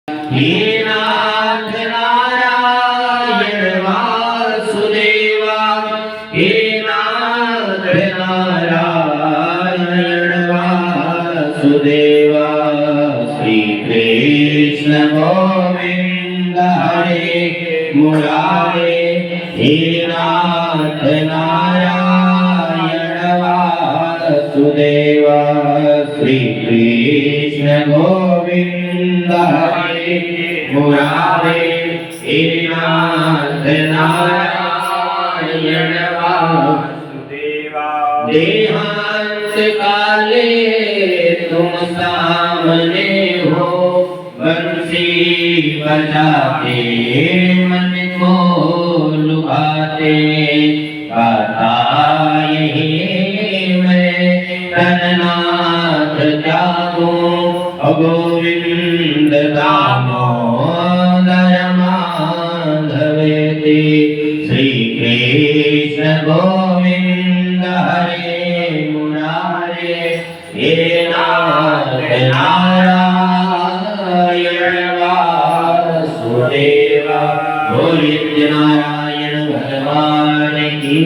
हे नाथ नारायण वासुदेवा, हे नाथ नारायण वासुदेवा। श्री कृष्ण गोविंद हरे मुरारे, हे नाथ नारायण वासुदेवा। श्री कृष्ण गोविंद हरे मुरारे, हे नाथ नारायण वासुदेवा। देहांत काले तुम सामने हो, बंसी बजाते मन को लुभाते। गाता यही मैं तननाथ जागूं, गोविंद दामोदर माधवेति। श्री कृष्ण गोविंद हरे मुरारे, हे नाथ नारायण वासुदेवा। बोलिए नारायण भगवान की।